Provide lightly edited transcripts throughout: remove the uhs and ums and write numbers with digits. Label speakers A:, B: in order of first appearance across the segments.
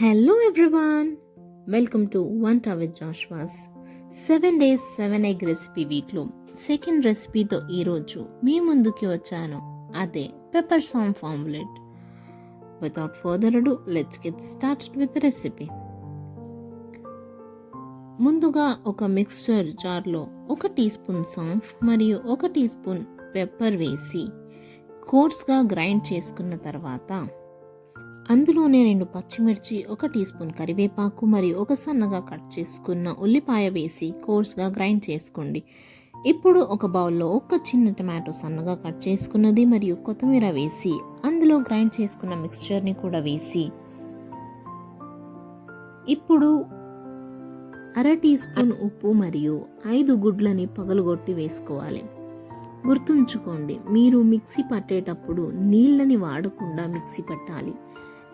A: Hello everyone, welcome to One with Joshua's 7 days 7 egg recipe వీక్లో second రెసిపీతో ఈరోజు మీ ముందుకి వచ్చాను. అదే pepper saunf omelette. Without further ado let's get started with the recipe. ముందుగా ఒక మిక్స్చర్ జార్లో 1 టీ స్పూన్ సాంఫ్ మరియు 1 టీ స్పూన్ పెప్పర్ వేసి కోర్స్గా గ్రైండ్ చేసుకున్న తర్వాత అందులోనే 2 పచ్చిమిర్చి, 1 టీ స్పూన్ కరివేపాకు మరియు 1 సన్నగా కట్ చేసుకున్న ఉల్లిపాయ వేసి కోర్స్గా గ్రైండ్ చేసుకోండి. ఇప్పుడు ఒక బౌల్లో 1 చిన్న టమాటో సన్నగా కట్ చేసుకున్నది మరియు కొత్తిమీర వేసి అందులో గ్రైండ్ చేసుకున్న మిక్స్చర్ని కూడా వేసి ఇప్పుడు 1/2 టీ స్పూన్ ఉప్పు మరియు 5 గుడ్లని పగలగొట్టి వేసుకోవాలి. గుర్తుంచుకోండి, మీరు మిక్సీ పట్టేటప్పుడు నీళ్ళని వాడకుండా మిక్సీ పట్టాలి.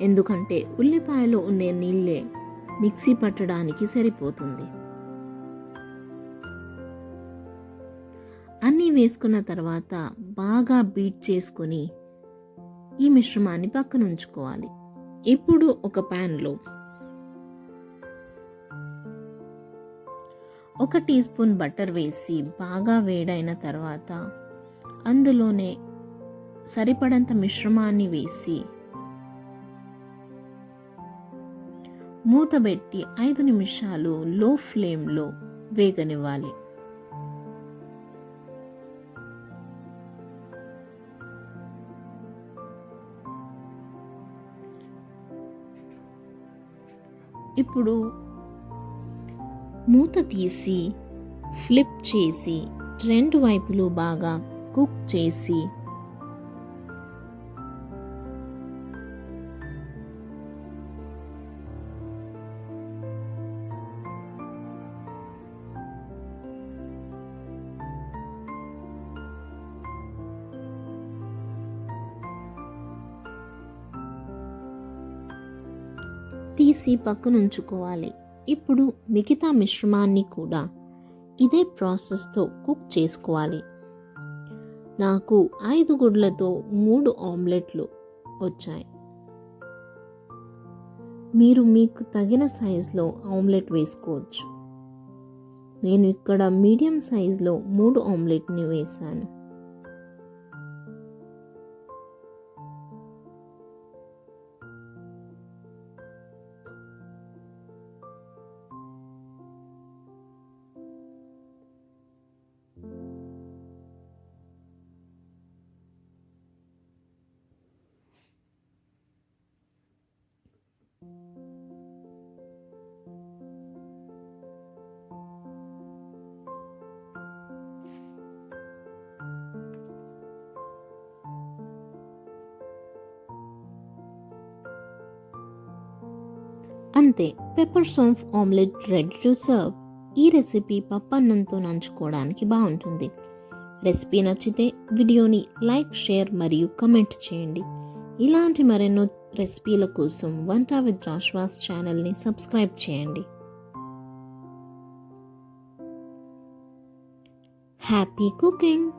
A: ఎందుకంటే ఉల్లిపాయలో ఉండే నీళ్ళే మిక్సీ పట్టడానికి సరిపోతుంది. అన్నీ వేసుకున్న తర్వాత బాగా బీట్ చేసుకొని ఈ మిశ్రమాన్ని పక్కన ఉంచుకోవాలి. ఇప్పుడు ఒక ప్యాన్లో 1 టీ స్పూన్ బటర్ వేసి బాగా వేడైన తర్వాత అందులోనే సరిపడంత మిశ్రమాన్ని వేసి మూతబెట్టి 5 నిమిషాలు లో ఫ్లేమ్లో వేగనివ్వాలి. ఇప్పుడు మూత తీసి ఫ్లిప్ చేసి 2 వైపులు బాగా కుక్ చేసి తీసి పక్కన ఉంచుకోవాలి. ఇప్పుడు మిగతా మిశ్రమాన్ని కూడా ఇదే ప్రాసెస్తో కుక్ చేసుకోవాలి. నాకు 5 గుడ్లతో 3 ఆమ్లెట్లు వచ్చాయి. మీరు మీకు తగిన సైజులో ఆమ్లెట్ వేసుకోవచ్చు. నేను ఇక్కడ మీడియం సైజులో 3 ఆమ్లెట్ని వేశాను. అంతే, pepper saunf omelette ready to serve. ఈ రెసిపీ పప్పన్నంతో నంచుకోవడానికి బాగుంటుంది. రెసిపీ నచ్చితే వీడియోని లైక్, షేర్ మరియు కమెంట్ చేయండి. ఇలాంటి మరెన్నో రెసిపీల కోసం వంట విత్ జాషువాస్ ఛానల్ని సబ్స్క్రైబ్ చేయండి. Happy cooking!